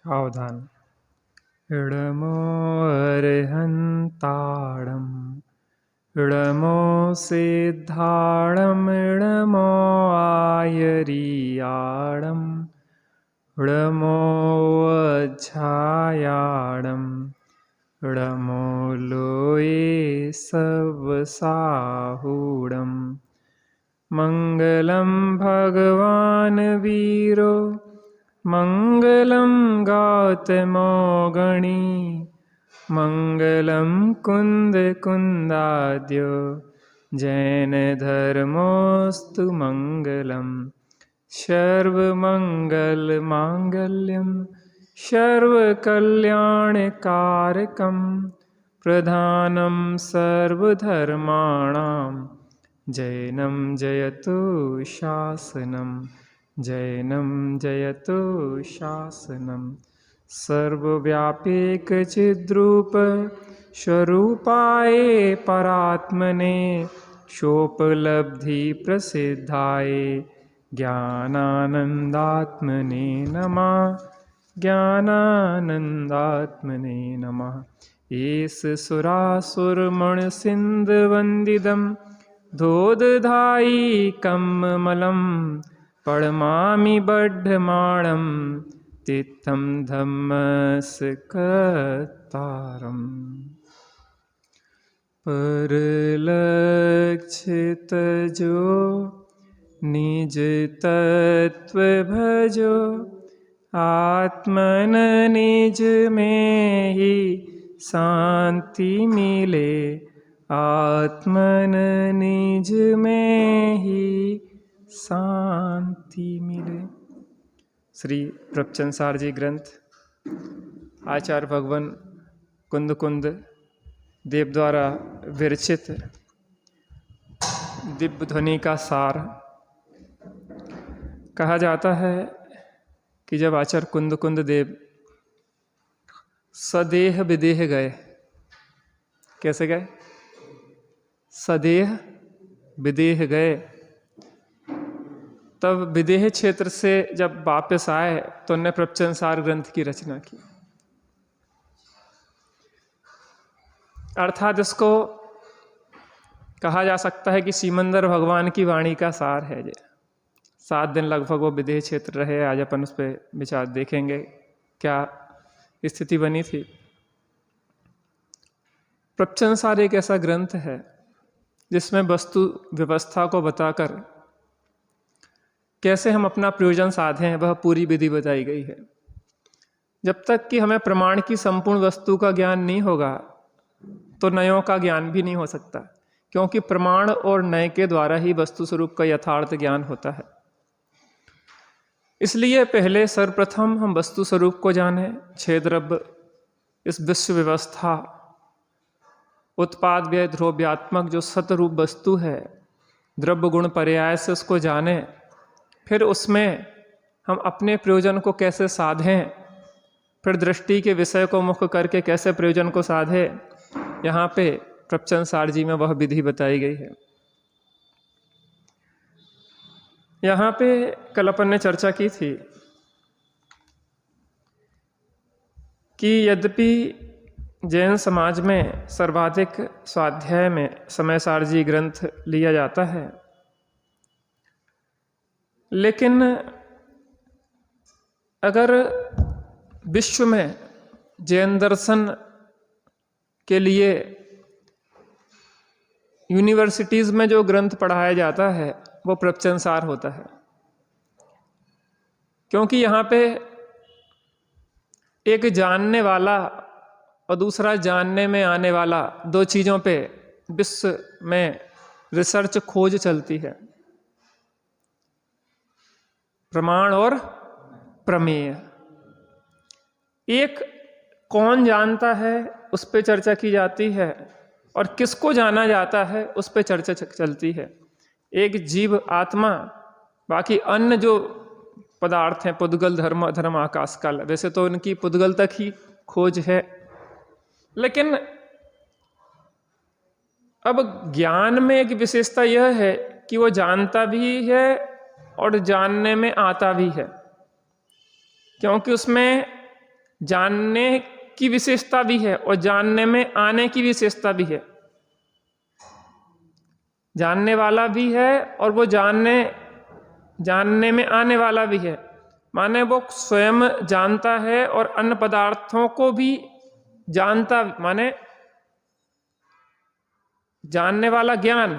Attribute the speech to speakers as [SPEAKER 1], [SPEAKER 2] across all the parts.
[SPEAKER 1] सावधान। इडमो अर्हन्ताडम् इडमो सिद्धाडम् इडमो आयरियाडम् इडमो वज्झायाडम् इडमो लोये सवसाहूडम् मङ्गलं भगवान् वीरो मङ्गलं गौतमो गणी मङ्गलं कुन्दकुन्दाद्यो जैनधर्मोऽस्तु मङ्गलं सर्वमङ्गलमाङ्गल्यं सर्वकल्याणकारकं प्रधानं सर्वधर्माणां जैनं जयतु शासनं जैनं जयतु शासनं सर्वव्यापीकचिद्रूप स्वरूपाय परात्मने सोपलब्धिप्रसिद्धाय ज्ञानानन्दात्मने नमः ज्ञानानन्दात्मने नमः। एष सुरासुरमणसिन्धुवन्दितं धोदधायि कमलं पडमामि बड्ढमाणं तीर्थं धम्मस्कतारम् परलक्षितजो निज तत्व भजो आत्मन निज में ही शांति मिले आत्मन निज में ही शांति मिले। श्री प्रपचनसार जी ग्रंथ आचार्य भगवान कुंद देव द्वारा विरचित दिव्य ध्वनि का सार। कहा जाता है कि जब आचार्य कुंद देव सदेह विदेह गए, कैसे गए? सदेह विदेह गए। तब विदेह क्षेत्र से जब वापस आए तो उन्होंने प्रपचनसार ग्रंथ की रचना की। अर्थात इसको कहा जा सकता है कि सीमंदर भगवान की वाणी का सार है। 7 दिन लगभग वो विदेह क्षेत्र रहे। आज अपन उस पर विचार देखेंगे क्या स्थिति बनी थी। प्रपचनसार एक ऐसा ग्रंथ है जिसमें वस्तु व्यवस्था को बताकर कैसे हम अपना प्रयोजन साधें वह पूरी विधि बताई गई है। जब तक कि हमें प्रमाण की संपूर्ण वस्तु का ज्ञान नहीं होगा तो नयों का ज्ञान भी नहीं हो सकता, क्योंकि प्रमाण और नय के द्वारा ही वस्तु स्वरूप का यथार्थ ज्ञान होता है। इसलिए पहले सर्वप्रथम हम वस्तु स्वरूप को जानें। 6 द्रव्य, इस विश्व व्यवस्था, उत्पाद व्यय ध्रुव्यात्मक जो सतरूप वस्तु है, द्रव्य गुण पर्याय से उसको जानें। फिर उसमें हम अपने प्रयोजन को कैसे साधें, फिर दृष्टि के विषय को मुख्य करके कैसे प्रयोजन को साधें, यहाँ पे प्रपचनसार जी में वह विधि बताई गई है। यहाँ पे कल अपन ने चर्चा की थी कि यद्यपि जैन समाज में सर्वाधिक स्वाध्याय में समयसार जी ग्रंथ लिया जाता है, लेकिन अगर विश्व में जैन दर्शन के लिए यूनिवर्सिटीज़ में जो ग्रंथ पढ़ाया जाता है वो प्रपचनसार होता है, क्योंकि यहाँ पे एक जानने वाला और दूसरा जानने में आने वाला, 2 चीज़ों पे विश्व में रिसर्च खोज चलती है, प्रमाण और प्रमेय। एक कौन जानता है उस पे चर्चा की जाती है और किसको जाना जाता है उस पे चर्चा चलती है। एक जीव आत्मा, बाकी अन्य जो पदार्थ हैं, पुद्गल धर्म आकाश काल, वैसे तो उनकी पुद्गल तक ही खोज है, लेकिन अब ज्ञान में एक विशेषता यह है कि वो जानता भी है और जानने में आता भी है, क्योंकि उसमें जानने की विशेषता भी है और जानने में आने की विशेषता भी है। जानने वाला भी है और वो जानने में आने वाला भी है। माने वो स्वयं जानता है और अन्य पदार्थों को भी जानता, माने जानने वाला ज्ञान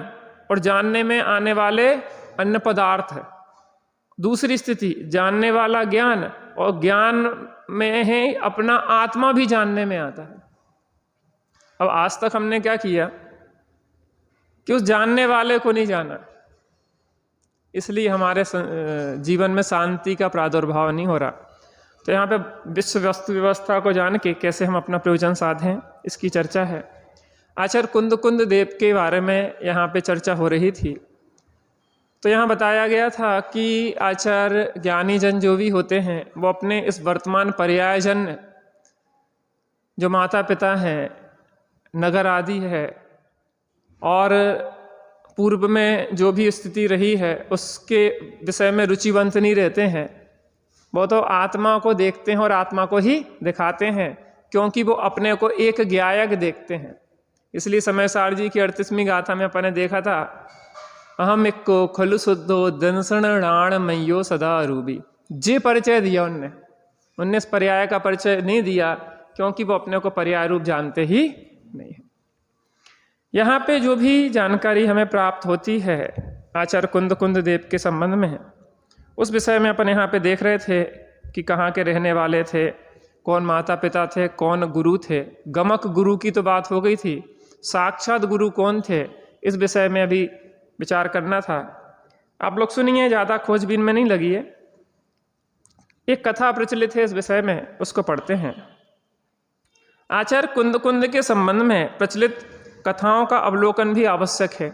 [SPEAKER 1] और जानने में आने वाले अन्य पदार्थ है। दूसरी स्थिति, जानने वाला ज्ञान और ज्ञान में है अपना आत्मा भी जानने में आता है। अब आज तक हमने क्या किया कि उस जानने वाले को नहीं जाना, इसलिए हमारे जीवन में शांति का प्रादुर्भाव नहीं हो रहा। तो यहाँ पे विश्व वस्तु व्यवस्था को जान के कैसे हम अपना प्रयोजन साधें, इसकी चर्चा है। आचार्य कुंद देव के बारे में यहाँ पे चर्चा हो रही थी। तो यहाँ बताया गया था कि आचार्य ज्ञानी जन जो भी होते हैं वो अपने इस वर्तमान पर्यायजन, जो माता पिता हैं, नगर आदि है और पूर्व में जो भी स्थिति रही है उसके विषय में रुचिवंत नहीं रहते हैं। वो तो आत्मा को देखते हैं और आत्मा को ही दिखाते हैं, क्योंकि वो अपने को एक ज्ञायक देखते हैं। इसलिए समय सार जी की 38वीं गाथा में अपन ने देखा था, अहम इक्को खलु शुद्धो दंसण राण मयो सदा रूबी। जे परिचय दिया उनने इस पर्याय का परिचय नहीं दिया, क्योंकि वो अपने को पर्याय रूप जानते ही नहीं है। यहाँ पे जो भी जानकारी हमें प्राप्त होती है आचार्य कुंद देव के संबंध में, उस विषय में अपन यहाँ पे देख रहे थे कि कहाँ के रहने वाले थे, कौन माता पिता थे, कौन गुरु थे। गमक गुरु की तो बात हो गई थी, साक्षात गुरु कौन थे, इस विषय में अभी विचार करना था। आप लोग सुनिए, ज़्यादा खोजबीन में नहीं लगी है। एक कथा प्रचलित है इस विषय में, उसको पढ़ते हैं। आचार्य कुंद के संबंध में प्रचलित कथाओं का अवलोकन भी आवश्यक है।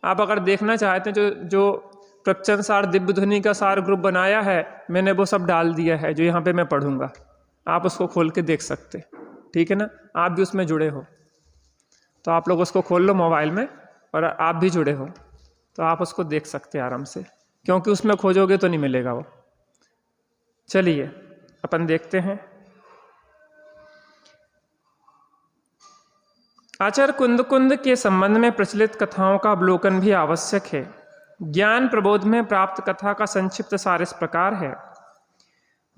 [SPEAKER 1] आप अगर देखना चाहते हैं, जो प्रवचन सार दिव्य ध्वनि का सार ग्रुप बनाया है, मैंने वो सब डाल दिया है जो यहाँ पे मैं पढ़ूंगा, आप उसको खोल के देख सकते, ठीक है ना। आप भी उसमें जुड़े हो तो आप लोग उसको खोल लो मोबाइल में, और आप भी जुड़े हो तो आप उसको देख सकते हैं आराम से, क्योंकि उसमें खोजोगे तो नहीं मिलेगा वो। चलिए अपन देखते हैं। आचार्य कुंद के संबंध में प्रचलित कथाओं का अवलोकन भी आवश्यक है। ज्ञान प्रबोध में प्राप्त कथा का संक्षिप्त सार इस प्रकार है।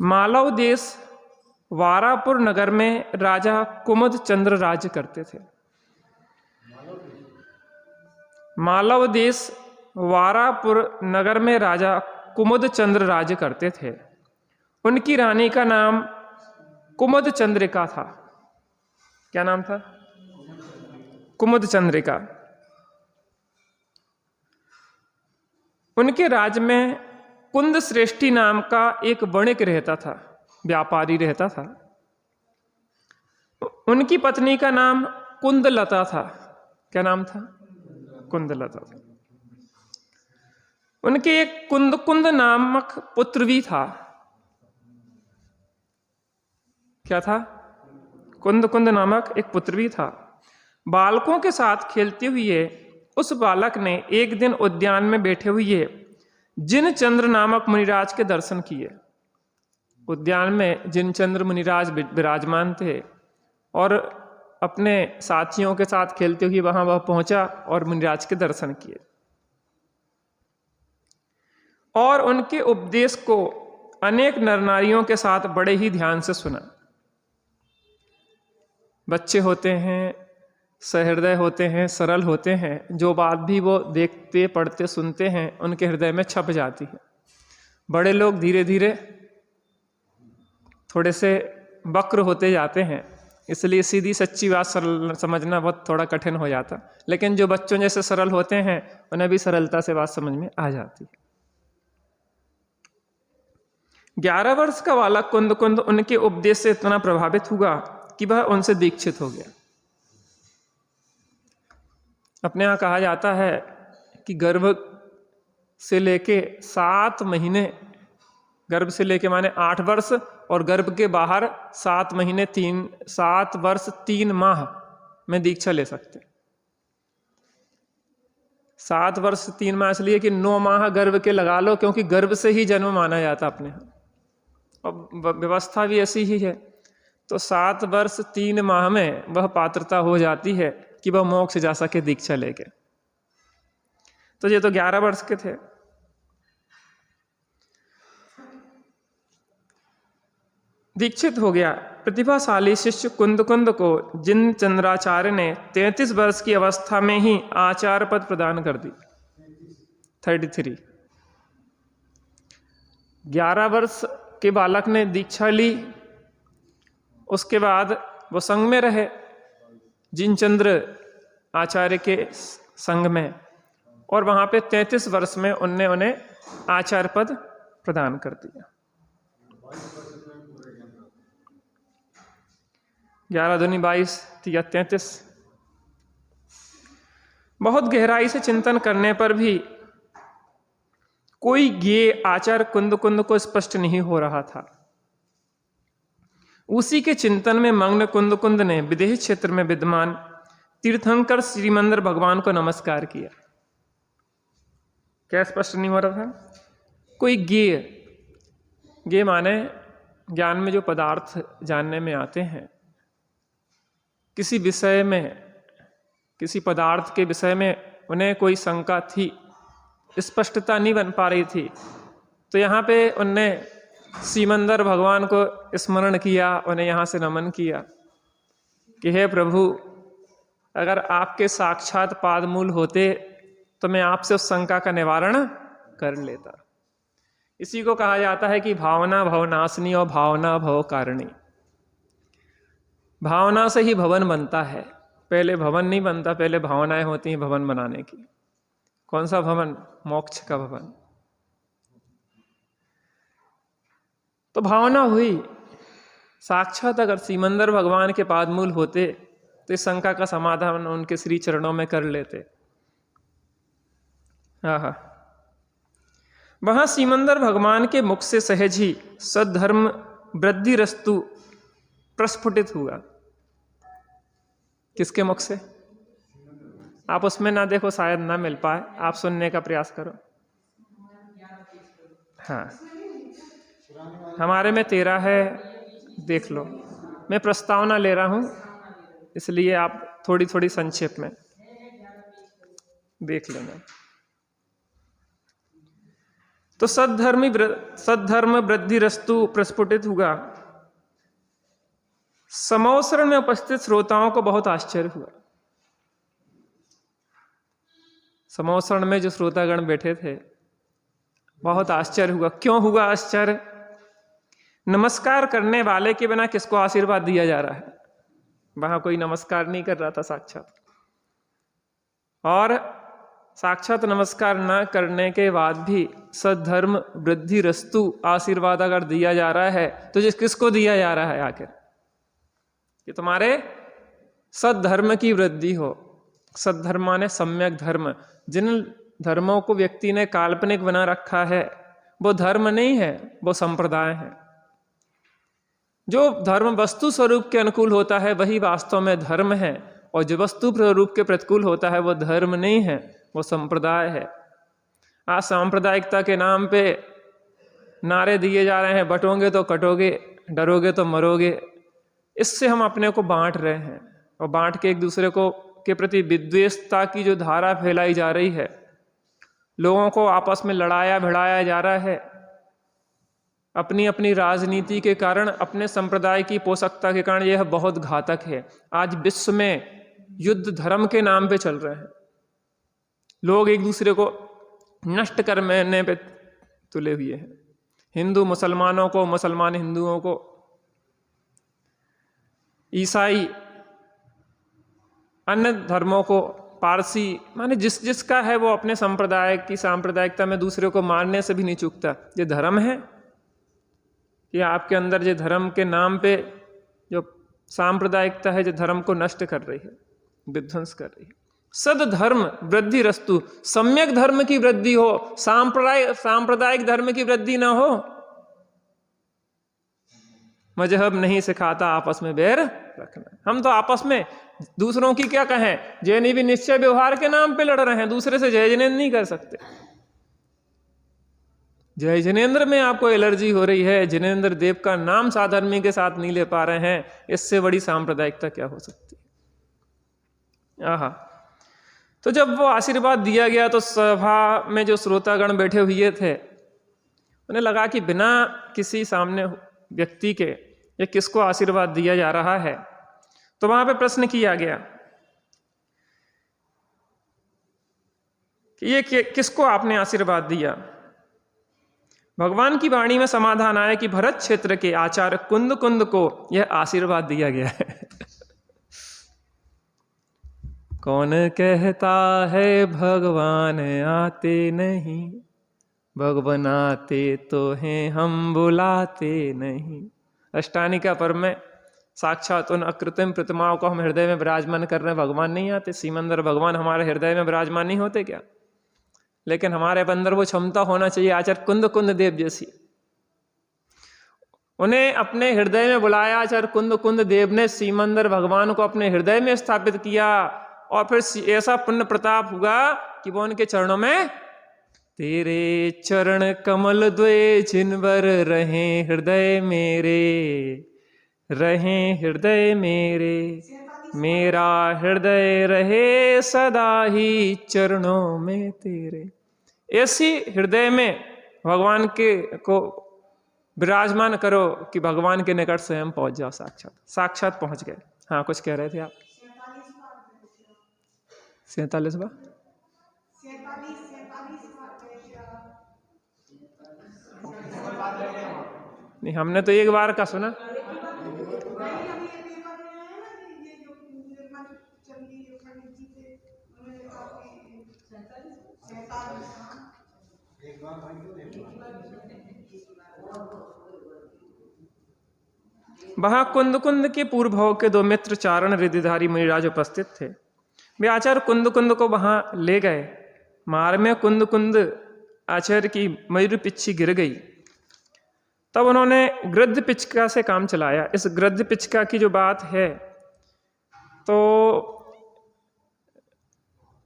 [SPEAKER 1] मालव देश वारापुर नगर में राजा कुमुद चंद्र राज्य करते थे। मालव देश वारापुर नगर में राजा कुमुद चंद्र राज्य करते थे। उनकी रानी का नाम कुमुद चंद्रिका था। क्या नाम था? कुमुद चंद्रिका। उनके राज्य में कुंद श्रेष्ठी नाम का एक वणिक रहता था, व्यापारी रहता था। उनकी पत्नी का नाम कुंदलता था। क्या नाम था? कुंदलता था। उनके एक कुंद नामक पुत्र भी था। क्या था? कुंद नामक एक पुत्र भी था। बालकों के साथ खेलते हुए उस बालक ने एक दिन उद्यान में बैठे हुए जिन चंद्र नामक मुनिराज के दर्शन किए। उद्यान में जिन चंद्र मुनिराज विराजमान थे और अपने साथियों के साथ खेलते हुए वह पहुंचा और मुनिराज के दर्शन किए और उनके उपदेश को अनेक नर नारियों के साथ बड़े ही ध्यान से सुना। बच्चे होते हैं, सहृदय होते हैं, सरल होते हैं, जो बात भी वो देखते पढ़ते सुनते हैं उनके हृदय में छप जाती है। बड़े लोग धीरे धीरे थोड़े से वक्र होते जाते हैं, इसलिए सीधी सच्ची बात सरल समझना बहुत थोड़ा कठिन हो जाता। लेकिन जो बच्चों जैसे सरल होते हैं उन्हें भी सरलता से बात समझ में आ जाती है। 11 वर्ष का बालक कुंद उनके उपदेश से इतना प्रभावित हुआ कि वह उनसे दीक्षित हो गया। अपने यहाँ कहा जाता है कि गर्भ से लेके 7 महीने, गर्भ से लेके माने 8 वर्ष, और गर्भ के बाहर 7 महीने 7 वर्ष 3 माह में दीक्षा ले सकते। 7 वर्ष 3 माह इसलिए कि 9 माह गर्भ के लगा लो, क्योंकि गर्भ से ही जन्म माना जाता अपने यहाँ, और व्यवस्था भी ऐसी ही है। तो 7 वर्ष 3 माह में वह पात्रता हो जाती है कि वह मोक्ष जा सके दीक्षा लेके। तो ये तो 11 वर्ष के थे। दीक्षित हो गया। प्रतिभाशाली शिष्य कुंद को जिन चंद्राचार्य ने 33 वर्ष की अवस्था में ही आचार्य पद प्रदान कर दी। 33 11 वर्ष के बालक ने दीक्षा ली, उसके बाद वो संग में रहे जिनचंद्र आचार्य के संग में, और वहां पे 33 वर्ष में उन्हें आचार्य पद प्रदान कर दिया। 11 दूनी 22 या 33। बहुत गहराई से चिंतन करने पर भी कोई ज्ञेय आचार्य कुंद को स्पष्ट नहीं हो रहा था। उसी के चिंतन में मग्न कुंद ने विदेह क्षेत्र में विद्यमान तीर्थंकर श्रीमंदिर भगवान को नमस्कार किया। क्या स्पष्ट नहीं हो रहा था? कोई ज्ञेय माने ज्ञान में जो पदार्थ जानने में आते हैं, किसी विषय में, किसी पदार्थ के विषय में उन्हें कोई शंका थी, स्पष्टता नहीं बन पा रही थी, तो यहाँ पे उनने श्रीमंदिर भगवान को स्मरण किया, उन्हें यहाँ से नमन किया कि हे प्रभु, अगर आपके साक्षात पादमूल होते तो मैं आपसे उस शंका का निवारण कर लेता। इसी को कहा जाता है कि भावना भवनाशनी और भावना भव कारिणी। भावना से ही भवन बनता है, पहले भवन नहीं बनता, पहले भावनाएं होती हैं भवन बनाने की। कौन सा भवन? मोक्ष का भवन। तो भावना हुई, साक्षात अगर श्रीमंदिर भगवान के पादमूल होते तो इस शंका का समाधान उनके श्री चरणों में कर लेते। वहां श्रीमंदिर भगवान के मुख से सहज ही सद्धर्म वृद्धि रस्तु प्रस्फुटित हुआ। किसके मुख से? आप उसमें ना देखो, शायद ना मिल पाए, आप सुनने का प्रयास करो। हाँ, हमारे में 13 है, देख लो। मैं प्रस्तावना ले रहा हूं, इसलिए आप थोड़ी थोड़ी संक्षेप में देख लेना। तो सद्धर्म वृद्धि रस्तु प्रस्फुटित हुआ। समोसरण में उपस्थित श्रोताओं को बहुत आश्चर्य हुआ। समोसरण में जो श्रोतागण बैठे थे, बहुत आश्चर्य हुआ। क्यों हुआ आश्चर्य? नमस्कार करने वाले के बिना किसको आशीर्वाद दिया जा रहा है? वहां कोई नमस्कार नहीं कर रहा था साक्षात, और साक्षात नमस्कार न करने के बाद भी सद्धर्म वृद्धि रस्तु आशीर्वाद अगर दिया जा रहा है तो जिस किसको दिया जा रहा है आखिर? कि तुम्हारे सद्धर्म की वृद्धि हो। सद्धर्म माने सम्यक धर्म। जिन धर्मों को व्यक्ति ने काल्पनिक बना रखा है वो धर्म नहीं है, वो संप्रदाय है। जो धर्म वस्तु स्वरूप के अनुकूल होता है वही वास्तव में धर्म है, और जो वस्तु स्वरूप के प्रतिकूल होता है वो धर्म नहीं है, वो संप्रदाय है। आज सांप्रदायिकता के नाम पे नारे दिए जा रहे हैं, बटोगे तो कटोगे, डरोगे तो मरोगे। इससे हम अपने को बांट रहे हैं, और बांट के एक दूसरे को के प्रति विद्वेषता की जो धारा फैलाई जा रही है, लोगों को आपस में लड़ाया भिड़ाया जा रहा है। अपनी अपनी राजनीति के कारण, अपने संप्रदाय की पोषकता के कारण यह बहुत घातक है। आज विश्व में युद्ध धर्म के नाम पे चल रहे हैं। लोग एक दूसरे को नष्ट करने पे तुले हुए हैं। हिंदू मुसलमानों को, मुसलमान हिंदुओं को, ईसाई अन्य धर्मों को, पारसी, माने जिस जिसका है वो अपने संप्रदाय की सांप्रदायिकता में दूसरे को मारने से भी नहीं चूकता। ये धर्म है कि आपके अंदर जो धर्म के नाम पे जो सांप्रदायिकता है, जो धर्म को नष्ट कर रही है, विध्वंस कर रही है। सद्धर्म वृद्धि रस्तु, सम्यक धर्म की वृद्धि हो, सांप्रदायिक धर्म की वृद्धि ना हो। मजहब नहीं सिखाता आपस में बैर रखना। हम तो आपस में दूसरों की क्या कहें, जैनी भी निश्चय व्यवहार के नाम पे लड़ रहे हैं, दूसरे से जय जिनेंद्र नहीं कर सकते। जय जिनेंद्र में आपको एलर्जी हो रही है, जिनेंद्र देव का नाम साधर्मी के साथ नहीं ले पा रहे हैं, इससे बड़ी सांप्रदायिकता क्या हो सकती है। आहा। तो जब वो आशीर्वाद दिया गया तो सभा में जो श्रोतागण बैठे हुए थे उन्हें लगा कि बिना किसी सामने व्यक्ति के ये किसको आशीर्वाद दिया जा रहा है। तो वहां पे प्रश्न किया गया कि ये किसको आपने आशीर्वाद दिया। भगवान की वाणी में समाधान आया कि भरत क्षेत्र के आचार्य कुंद कुंद को यह आशीर्वाद दिया गया है। कौन कहता है भगवान आते नहीं, भगवान आते तो हैं हम बुलाते नहीं। अष्टानिका पर्व में साक्षात उन अकृत्रिम प्रतिमाओं को हम हृदय में विराजमान कर रहे हैं, भगवान नहीं आते। सीमंदर भगवान हमारे हृदय में विराजमान नहीं होते क्या? लेकिन हमारे अंदर वो क्षमता होना चाहिए आचार्य कुंद कुंद देव जैसी। उन्हें अपने हृदय में बुलाया। आचार्य कुंद कुंद देव ने सीमंदर भगवान को अपने हृदय में स्थापित किया और फिर ऐसा पुण्य प्रताप हुआ कि वो उनके चरणों में तेरे चरण कमल द्वे जिनवर रहे हृदय मेरे, रहे हृदय मेरे, मेरा हृदय रहे सदा ही चरणों में तेरे। ऐसी हृदय में भगवान के को विराजमान करो कि भगवान के निकट से हम पहुंच जाओ, साक्षात पहुंच गए। हाँ, कुछ कह रहे थे आप? 47वां नहीं, हमने तो एक बार का सुना। वहां कुंद कुंद के पूर्व भाव के दो मित्र चारण रिद्धिधारी मुनिराज उपस्थित थे। वे आचार्य कुंद कुंद को वहां ले गए। मार्ग में कुंद कुंद आचार्य की मयूर पिच्छी गिर गई। तब उन्होंने गृध्र पिचका से काम चलाया। इस गृध्र पिचका की जो बात है तो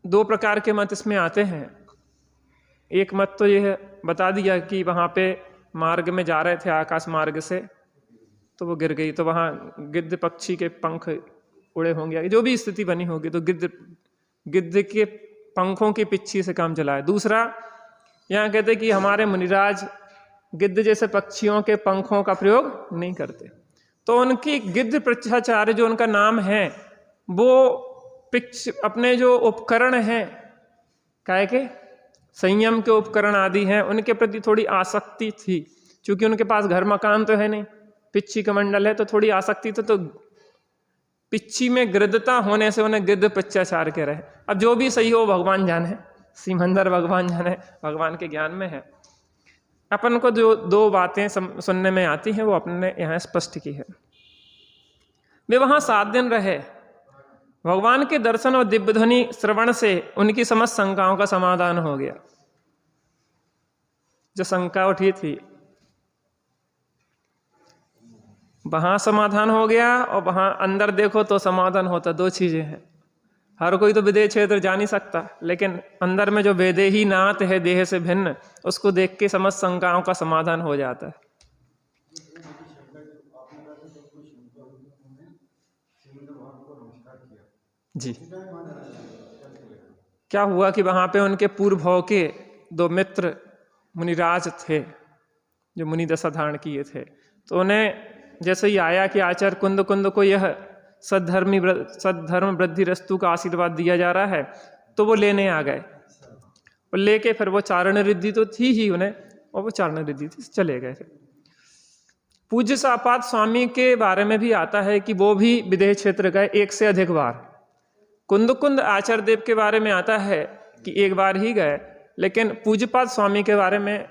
[SPEAKER 1] दो प्रकार के मत इसमें आते हैं। एक मत तो यह बता दिया कि वहां पे मार्ग में जा रहे थे आकाश मार्ग से, तो वो गिर गई, तो वहां गिद्ध पक्षी के पंख उड़े होंगे, जो भी स्थिति बनी होगी, तो गिद्ध के पंखों की पिच्छी से काम चलाया। दूसरा यहाँ कहते कि हमारे मुनिराज गिद्ध जैसे पक्षियों के पंखों का प्रयोग नहीं करते, तो उनकी गिद्ध पृच्छाचार्य जो उनका नाम है, वो अपने जो उपकरण हैं काय के संयम के उपकरण आदि हैं, उनके प्रति थोड़ी आसक्ति थी। क्योंकि उनके पास घर मकान तो है नहीं, पिच्छी का मंडल है, तो थोड़ी आसक्ति तो पिच्छी में गृद्धता होने से उन्हें गिद्ध पृच्छाचार्य के रहे। अब जो भी सही हो भगवान जाने, सीमंदर भगवान जाने, भगवान के ज्ञान में है। अपन को जो दो बातें सुनने में आती हैं वो अपने यहाँ स्पष्ट की है। वे वहां 7 दिन रहे। भगवान के दर्शन और दिव्य ध्वनि श्रवण से उनकी समस्त शंकाओं का समाधान हो गया। जो शंका उठी थी वहां समाधान हो गया, और वहां अंदर देखो तो समाधान होता। दो चीजें हैं। हर कोई तो विदेह क्षेत्र जा नहीं सकता, लेकिन अंदर में जो वेदेही नाथ है देह से भिन्न, उसको देख के समस्त शंकाओं का समाधान हो जाता है। जी, क्या हुआ कि वहां पे उनके पूर्व भाव के 2 मित्र मुनिराज थे जो मुनि दशा धारण किए थे, तो उन्हें जैसे ही आया कि आचार्य कुंद कुंद को यह सद्धर्म वृद्धि रस्तु का आशीर्वाद दिया जा रहा है, तो वो लेने आ गए। और लेके फिर वो चारण रिद्धि तो थी ही उन्हें, और वो चारण रिद्धि थी, चले गए। पूज्य सापात स्वामी के बारे में भी आता है कि वो भी विदेह क्षेत्र गए 1 से अधिक बार। कुंद कुंद आचार्य देव के बारे में आता है कि 1 बार ही गए, लेकिन पूज्यपाद स्वामी के बारे में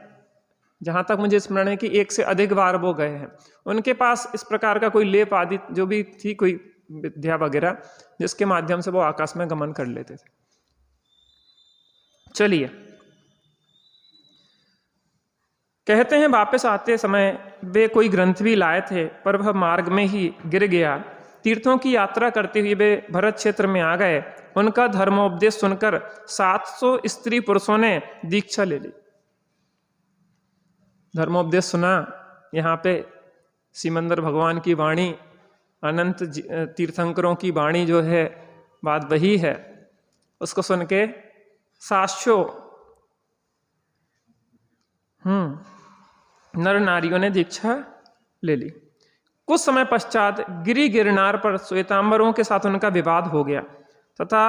[SPEAKER 1] जहाँ तक मुझे स्मरण है कि 1 से अधिक बार वो गए हैं। उनके पास इस प्रकार का कोई लेप आदि जो भी थी, कोई विद्या वगैरह, जिसके माध्यम से वो आकाश में गमन कर लेते थे। चलिए, कहते हैं वापस आते समय वे कोई ग्रंथ भी लाए थे, पर वह मार्ग में ही गिर गया। तीर्थों की यात्रा करते हुए वे भरत क्षेत्र में आ गए। उनका धर्मोपदेश सुनकर 700 स्त्री पुरुषों ने दीक्षा ले ली। धर्मोपदेश सुना, यहाँ पे सिमंदर भगवान की वाणी, अनंत तीर्थंकरों की वाणी जो है बात वही है, उसको सुन के 700 नर नारियों ने दीक्षा ले ली। कुछ समय पश्चात गिरी गिरनार पर श्वेतांबरों के साथ उनका विवाद हो गया तथा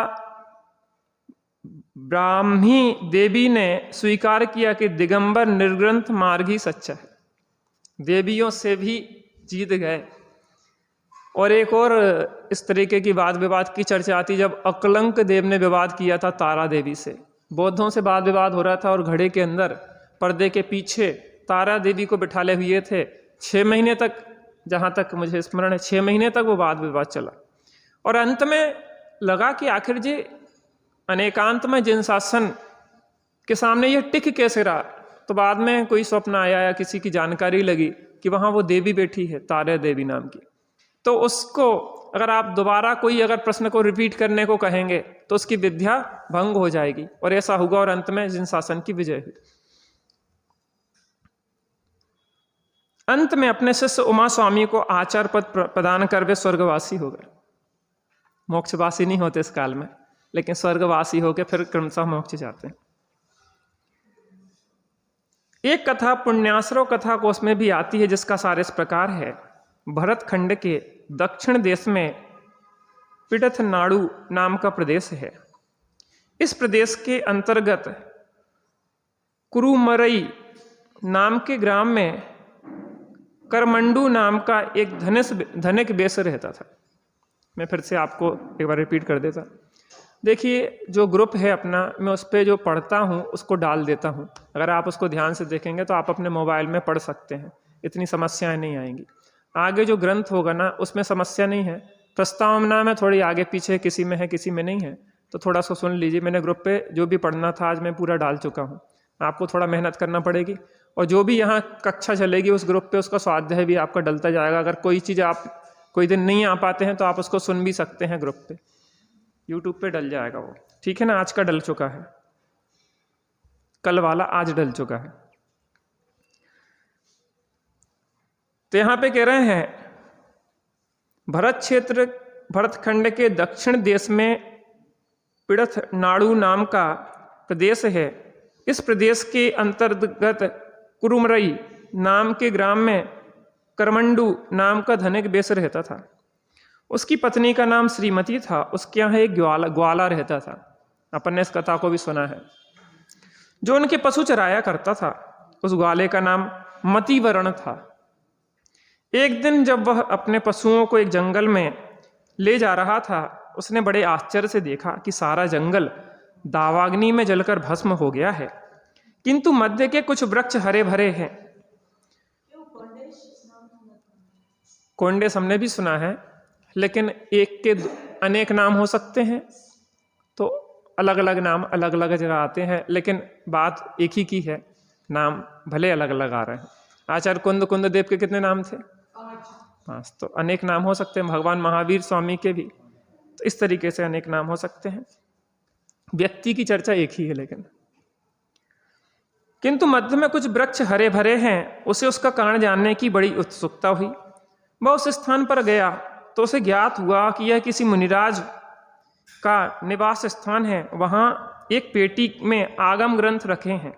[SPEAKER 1] ब्राह्मी देवी ने स्वीकार किया कि दिगंबर निर्ग्रंथ मार्ग ही सच्चा है। देवियों से भी जीत गए। और एक और इस तरीके की वाद विवाद की चर्चा आती जब अकलंक देव ने विवाद किया था तारा देवी से। बौद्धों से वाद विवाद हो रहा था और घड़े के अंदर पर्दे के पीछे तारा देवी को बिठाले हुए थे। 6 महीने तक, जहाँ तक मुझे स्मरण है, 6 महीने तक वो वाद विवाद चला। और अंत में लगा कि आखिर जी अनेकांत में जिन शासन के सामने ये टिक कैसे रहा। तो बाद में कोई स्वप्न आया या किसी की जानकारी लगी कि वहाँ वो देवी बैठी है तारा देवी नाम की। तो उसको अगर आप दोबारा कोई अगर प्रश्न को रिपीट करने को कहेंगे तो उसकी विद्या भंग हो जाएगी। और ऐसा होगा और अंत में जिन शासन की विजय हुई। अंत में अपने शिष्य उमा स्वामी को आचार्य पद प्रदान कर वे स्वर्गवासी हो गए। मोक्षवासी नहीं होते इस काल में, लेकिन स्वर्गवासी होकर फिर क्रमशः मोक्ष जाते हैं। एक कथा पुण्याश्रव कथा कोश में भी आती है जिसका सार इस प्रकार है। भरत खंड के दक्षिण देश में पिड़थ नाडु नाम का प्रदेश है। इस प्रदेश के अंतर्गत कुरुमरई नाम के ग्राम में करमंडू नाम का एक धनिक वेश्य रहता था। मैं फिर से आपको एक बार रिपीट कर देता। देखिए जो ग्रुप है अपना, मैं उस पर जो पढ़ता हूँ उसको डाल देता हूँ। अगर आप उसको ध्यान से देखेंगे तो आप अपने मोबाइल में पढ़ सकते हैं, इतनी समस्याएं नहीं आएंगी। आगे जो ग्रंथ होगा ना उसमें समस्या नहीं है। प्रस्तावना में थोड़ी आगे पीछे किसी में है किसी में नहीं है, तो थोड़ा सा सुन लीजिए। मैंने ग्रुप पे जो भी पढ़ना था आज मैं पूरा डाल चुका हूँ। आपको थोड़ा मेहनत करना पड़ेगी। और जो भी यहाँ कक्षा चलेगी उस ग्रुप पे उसका स्वाध्याय भी आपका डलता जाएगा। अगर कोई चीज़ आप कोई दिन नहीं आ पाते हैं तो आप उसको सुन भी सकते हैं ग्रुप पे, यूट्यूब पे डल जाएगा वो। ठीक है ना, आज का डल चुका है, कल वाला आज डल चुका है। तो यहाँ पे कह रहे हैं भरत क्षेत्र भरत खंड के दक्षिण देश में पिड़थ नाडु नाम का प्रदेश है। इस प्रदेश के अंतर्गत कुरुमरई नाम के ग्राम में करमंडू नाम का धनिक वेश्य रहता था। उसकी पत्नी का नाम श्रीमती था। उसके यहाँ एक ग्वाला रहता था। अपन ने इस कथा को भी सुना है, जो उनके पशु चराया करता था। उस ग्वाले का नाम मतिवर्ण था। एक दिन जब वह अपने पशुओं को एक जंगल में ले जा रहा था, उसने बड़े आश्चर्य से देखा कि सारा जंगल दावाग्नि में जलकर भस्म हो गया है, किंतु मध्य के कुछ वृक्ष हरे भरे हैं। कोंडेस हमने भी सुना है, लेकिन एक के अनेक नाम हो सकते हैं, तो अलग अलग नाम अलग अलग जगह आते हैं, लेकिन बात एक ही की है। नाम भले अलग अलग आ रहे हैं। आचार्य कुंद देव के कितने नाम थे? 5। तो अनेक नाम हो सकते हैं। भगवान महावीर स्वामी के भी तो इस तरीके से अनेक नाम हो सकते हैं। व्यक्ति की चर्चा एक ही है लेकिन। किंतु मध्य में कुछ वृक्ष हरे भरे हैं। उसे उसका कारण जानने की बड़ी उत्सुकता हुई। वह उस स्थान पर गया तो उसे ज्ञात हुआ कि यह किसी मुनिराज का निवास स्थान है। वहां एक पेटी में आगम ग्रंथ रखे हैं।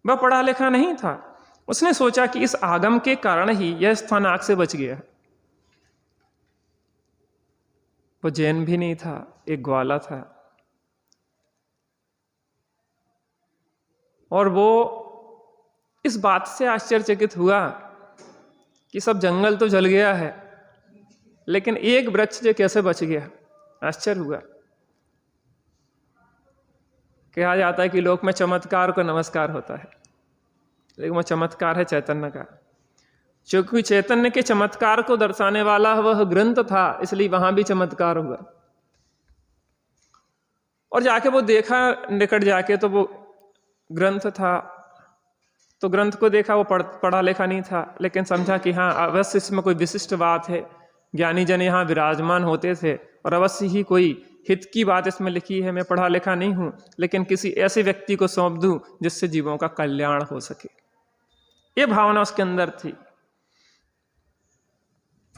[SPEAKER 1] वह पढ़ा लिखा नहीं था। उसने सोचा कि इस आगम के कारण ही यह स्थान आग से बच गया। वो जैन भी नहीं था, एक ग्वाला था। और वो इस बात से आश्चर्यचकित हुआ कि सब जंगल तो जल गया है, लेकिन एक वृक्ष जो कैसे बच गया। आश्चर्य हुआ। कहा जाता है कि लोक में चमत्कार को नमस्कार होता है, लेकिन वो चमत्कार है चैतन्य का। क्योंकि चैतन्य के चमत्कार को दर्शाने वाला वह ग्रंथ था, इसलिए वहां भी चमत्कार हुआ। और जाके वो देखा निकट जाके, तो वो ग्रंथ था। तो ग्रंथ को देखा, वो पढ़ा लिखा नहीं था, लेकिन समझा कि हाँ अवश्य इसमें कोई विशिष्ट बात है। ज्ञानी जन यहाँ विराजमान होते थे और अवश्य ही कोई हित की बात इसमें लिखी है। मैं पढ़ा लिखा नहीं हूँ, लेकिन किसी ऐसे व्यक्ति को सौंप दूँ जिससे जीवों का कल्याण हो सके। ये भावना उसके अंदर थी।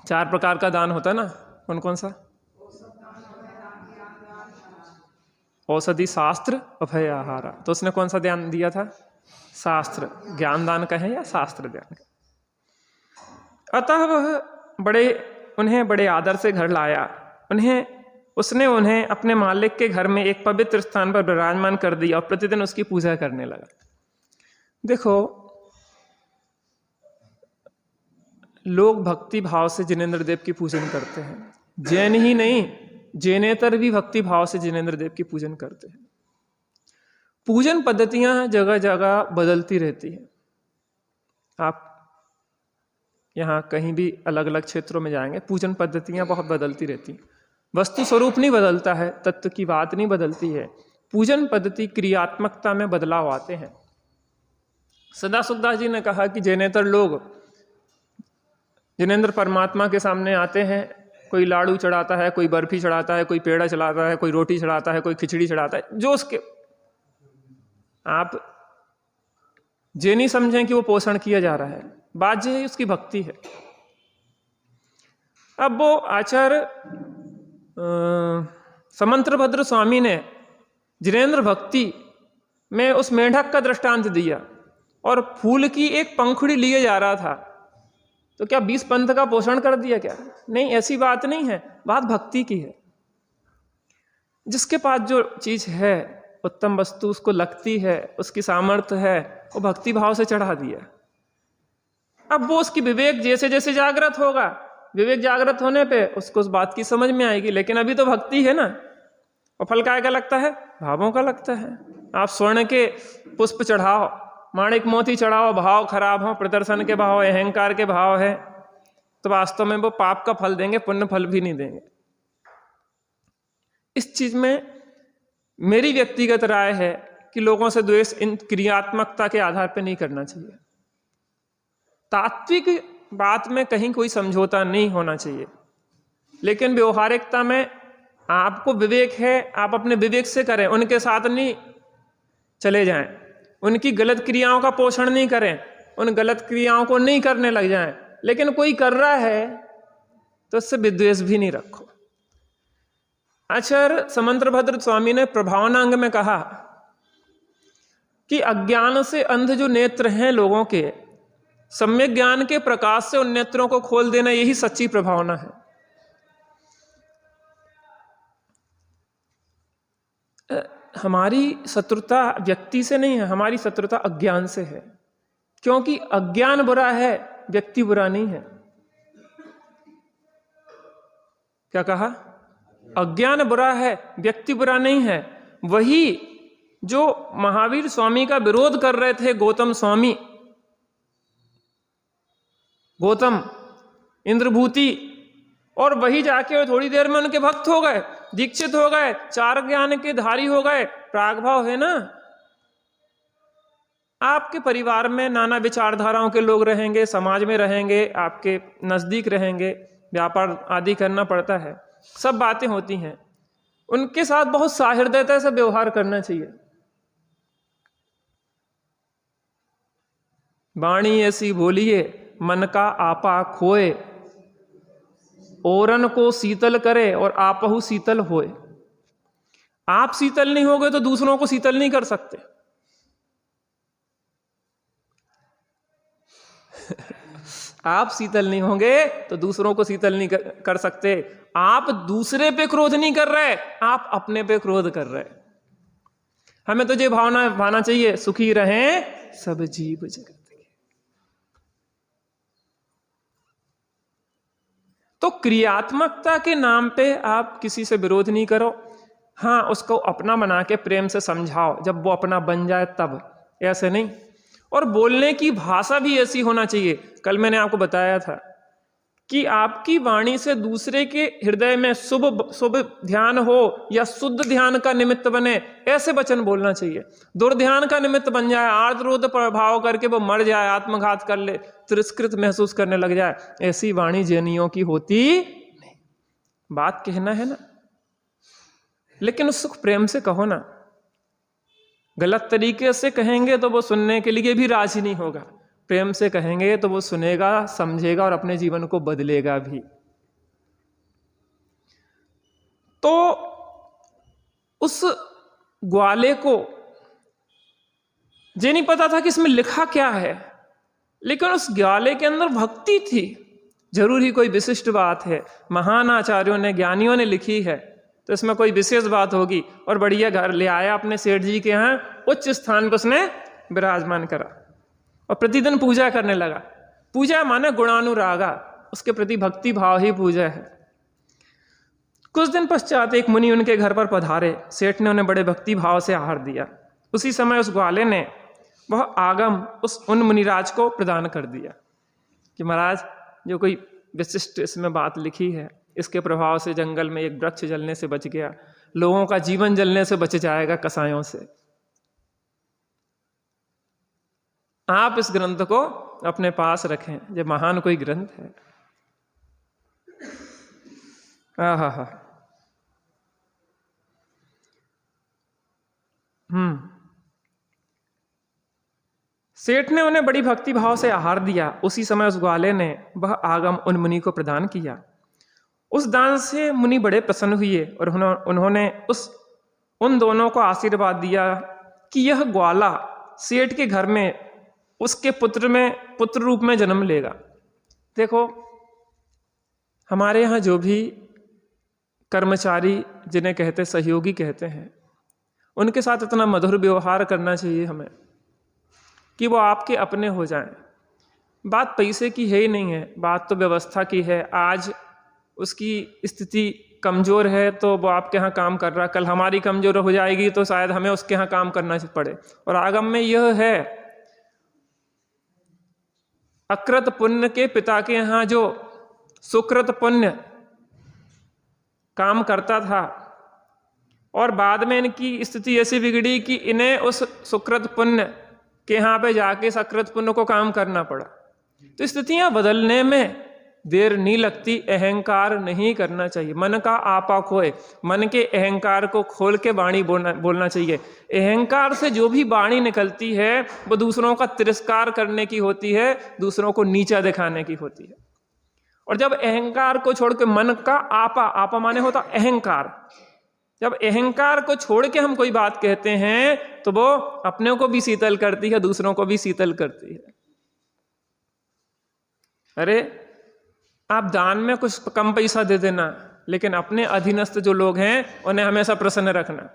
[SPEAKER 1] 4 प्रकार का दान होता है ना, कौन कौन सा? औषधि, शास्त्र, अभय, आहारा। तो उसने कौन सा ध्यान दिया था? शास्त्र ज्ञान दान कहें या शास्त्र ध्यान कहें। अतः वह उन्हें बड़े आदर से घर लाया। उसने उन्हें अपने मालिक के घर में एक पवित्र स्थान पर विराजमान कर दिया और प्रतिदिन उसकी पूजा करने लगा। देखो, लोग भक्ति भाव से जिनेंद्र देव की पूजन करते हैं। जैन ही नहीं, जैनेतर भी भक्ति भाव से जिनेंद्र देव की पूजन करते हैं। पूजन पद्धतियां जगह जगह बदलती रहती हैं। आप यहाँ कहीं भी अलग अलग क्षेत्रों में जाएंगे, पूजन पद्धतियां बहुत बदलती रहती हैं। वस्तु स्वरूप नहीं बदलता है, तत्व की बात नहीं बदलती है, पूजन पद्धति क्रियात्मकता में बदलाव आते हैं। सदा सुखदास जी ने कहा कि जैनेतर लोग जिनेंद्र परमात्मा के सामने आते हैं, कोई लाड़ू चढ़ाता है, कोई बर्फी चढ़ाता है, कोई पेड़ा चढ़ाता है, कोई रोटी चढ़ाता है, कोई खिचड़ी चढ़ाता है, जो उसके आप ये नहीं समझें कि वो पोषण किया जा रहा है, बात ये है उसकी भक्ति है। अब वो आचार्य समंत्रभद्र स्वामी ने जिनेंद्र भक्ति में उस मेढक का दृष्टांत दिया और फूल की एक पंखुड़ी लिए जा रहा था, तो क्या 20 पंथ का पोषण कर दिया क्या? नहीं, ऐसी बात नहीं है, बात भक्ति की है। जिसके पास जो चीज है, उत्तम वस्तु उसको लगती है, उसकी सामर्थ्य है, वो भक्ति भाव से चढ़ा दिया। अब वो उसकी विवेक जैसे जैसे जागृत होगा, विवेक जागृत होने पे उसको उस बात की समझ में आएगी। लेकिन अभी तो भक्ति है ना, और फल काय का लगता है? भावों का लगता है। आप स्वर्ण के पुष्प चढ़ाओ, माणिक मोती चढ़ाओ, भाव खराब हो, प्रदर्शन के भाव, अहंकार के भाव है, तो वास्तव में वो पाप का फल देंगे, पुण्य फल भी नहीं देंगे। इस चीज में मेरी व्यक्तिगत राय है कि लोगों से द्वेष इन क्रियात्मकता के आधार पर नहीं करना चाहिए। तात्विक बात में कहीं कोई समझौता नहीं होना चाहिए, लेकिन व्यवहारिकता में आपको विवेक है, आप अपने विवेक से करें, उनके साथ नहीं चले जाएं, उनकी गलत क्रियाओं का पोषण नहीं करें, उन गलत क्रियाओं को नहीं करने लग जाएं। लेकिन कोई कर रहा है तो उससे विद्वेष भी नहीं रखो। आचार्य समंत्रभद्र स्वामी ने प्रभावनांग में कहा कि अज्ञान से अंध जो नेत्र हैं लोगों के, सम्यक ज्ञान के प्रकाश से उन नेत्रों को खोल देना, यही सच्ची प्रभावना है। हमारी शत्रुता व्यक्ति से नहीं है, हमारी शत्रुता अज्ञान से है, क्योंकि अज्ञान बुरा है, व्यक्ति बुरा नहीं है। क्या कहा? अज्ञान बुरा है, व्यक्ति बुरा नहीं है। वही जो महावीर स्वामी का विरोध कर रहे थे गौतम स्वामी, गौतम इंद्रभूति, और वही जाके थोड़ी देर में उनके भक्त हो गए, दीक्षित हो गए, 4 ज्ञान के धारी हो गए। प्रागभाव है ना। आपके परिवार में नाना विचारधाराओं के लोग रहेंगे, समाज में रहेंगे, आपके नजदीक रहेंगे, व्यापार आदि करना पड़ता है, सब बातें होती हैं। उनके साथ बहुत सहृदयता से व्यवहार करना चाहिए। वाणी ऐसी बोलिए मन का आपा खोए, औरन को शीतल करे और आपहु शीतल होए। आप शीतल नहीं होगे तो दूसरों को शीतल नहीं कर सकते। आप शीतल नहीं होंगे तो दूसरों को शीतल नहीं कर सकते। आप दूसरे पे क्रोध नहीं कर रहे, आप अपने पे क्रोध कर रहे। हमें तो ये भावना चाहिए, सुखी रहें सब जीव जगत। तो क्रियात्मकता के नाम पे आप किसी से विरोध नहीं करो। हाँ, उसको अपना बना के प्रेम से समझाओ, जब वो अपना बन जाए तब, ऐसे नहीं। और बोलने की भाषा भी ऐसी होना चाहिए। कल मैंने आपको बताया था कि आपकी वाणी से दूसरे के हृदय में शुभ ध्यान हो या शुद्ध ध्यान का निमित्त बने, ऐसे वचन बोलना चाहिए। दुर्ध्यान का निमित्त बन जाए, आर्द्रोध प्रभाव करके वो मर जाए, आत्मघात कर ले, तिरस्कृत महसूस करने लग जाए, ऐसी वाणी जैनियों की होती नहीं। बात कहना है ना, लेकिन सुख प्रेम से कहो ना। गलत तरीके से कहेंगे तो वो सुनने के लिए भी राजी नहीं होगा। प्रेम से कहेंगे तो वो सुनेगा, समझेगा और अपने जीवन को बदलेगा भी। तो उस ग्वाले को ये नहीं पता था कि इसमें लिखा क्या है, लेकिन उस ग्वाले के अंदर भक्ति थी। जरूर ही कोई विशिष्ट बात है, महान आचार्यों ने, ज्ञानियों ने लिखी है, तो इसमें कोई विशेष बात होगी। और बढ़िया घर ले आया अपने सेठ जी के यहाँ, उच्च स्थान पर उसने विराजमान करा और प्रतिदिन पूजा करने लगा। पूजा माने गुणानुरागा, उसके प्रति भक्ति भाव ही पूजा है। कुछ दिन पश्चात एक मुनि उनके घर पर पधारे। सेठ ने उन्हें बड़े भक्ति भाव से आहार दिया। उसी समय उस ग्वाले ने वह आगम उन मुनिराज को प्रदान कर दिया कि महाराज, जो कोई विशिष्ट इसमें बात लिखी है, इसके प्रभाव से जंगल में एक वृक्ष जलने से बच गया, लोगों का जीवन जलने से बच जाएगा कसायों से। आप इस ग्रंथ को अपने पास रखें, ये महान कोई ग्रंथ है। आहा। सेठ ने उन्हें बड़ी भक्ति भाव से आहार दिया। उसी समय उस ग्वाले ने वह आगम उन मुनि को प्रदान किया। उस दान से मुनि बड़े प्रसन्न हुए और उन्होंने उन दोनों को आशीर्वाद दिया कि यह ग्वाला सेठ के घर में उसके पुत्र रूप में जन्म लेगा। देखो, हमारे यहाँ जो भी कर्मचारी, जिन्हें कहते सहयोगी कहते हैं, उनके साथ इतना मधुर व्यवहार करना चाहिए हमें कि वो आपके अपने हो जाएं। बात पैसे की है ही नहीं है, बात तो व्यवस्था की है। आज उसकी स्थिति कमज़ोर है तो वो आपके यहाँ काम कर रहा, कल हमारी कमज़ोर हो जाएगी तो शायद हमें उसके यहाँ काम करना पड़े। और आगम में यह है, अकृत पुण्य के पिता के यहाँ जो सुकृत पुण्य काम करता था और बाद में इनकी स्थिति ऐसी बिगड़ी कि इन्हें उस सुकृत पुण्य के यहाँ पे जाके सकृत पुण्य को काम करना पड़ा। तो स्थितियां बदलने में देर नहीं लगती। अहंकार नहीं करना चाहिए, मन का आपा खोए, मन के अहंकार को खोल के वाणी बोलना चाहिए। अहंकार से जो भी वाणी निकलती है वो दूसरों का तिरस्कार करने की होती है, दूसरों को नीचा दिखाने की होती है। और जब अहंकार को छोड़ के मन का आपा माने होता अहंकार, जब अहंकार को छोड़ के हम कोई बात कहते हैं तो वो अपने को भी शीतल करती है, दूसरों को भी शीतल करती है। अरे, आप दान में कुछ कम पैसा दे देना, लेकिन अपने अधीनस्थ जो लोग हैं उन्हें हमेशा प्रसन्न रखना।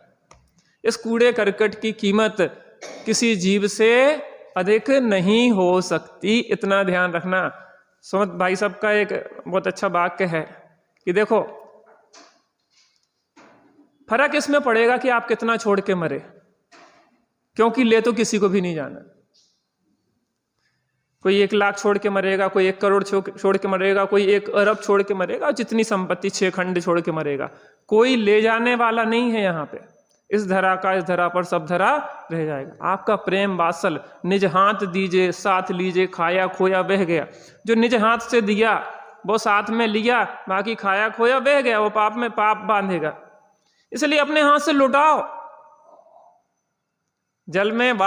[SPEAKER 1] इस कूड़े करकट की कीमत किसी जीव से अधिक नहीं हो सकती, इतना ध्यान रखना। सुमत भाई साहब का एक बहुत अच्छा वाक्य है कि देखो, फर्क इसमें पड़ेगा कि आप कितना छोड़ के मरे, क्योंकि ले तो किसी को भी नहीं जाना। कोई 1 लाख छोड़ के मरेगा, कोई 1 करोड़ छोड़ के मरेगा, कोई 1 अरब छोड़ के मरेगा, जितनी संपत्ति 6 खंड छोड़ के मरेगा। कोई ले जाने वाला नहीं है यहाँ पे। इस धरा का इस धरा पर सब धरा रह जाएगा। आपका प्रेम वात्सल, निज हाथ दीजिए साथ लीजिए, खाया खोया बह गया। जो निज हाथ से दिया वो साथ में लिया, बाकी खाया खोया बह गया, वो पाप में पाप बांधेगा। इसलिए अपने हाथ से लुटाओ। जल में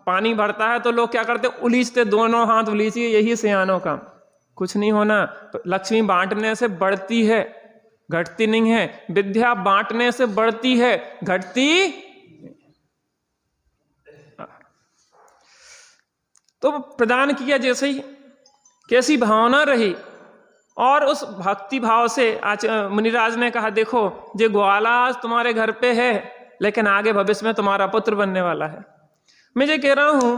[SPEAKER 1] पानी भरता है तो लोग क्या करते, उलीचते, दोनों हाथ उलीचिए, यही सियानों का। कुछ नहीं होना। तो लक्ष्मी बांटने से बढ़ती है, घटती नहीं है। विद्या बांटने से बढ़ती है, घटती। तो प्रदान किया जैसे ही, कैसी भावना रही। और उस भक्ति भाव से आज मुनिराज ने कहा, देखो ये ग्वाला आज तुम्हारे घर पे है, लेकिन आगे भविष्य में तुम्हारा पुत्र बनने वाला है। मैं ये कह रहा हूं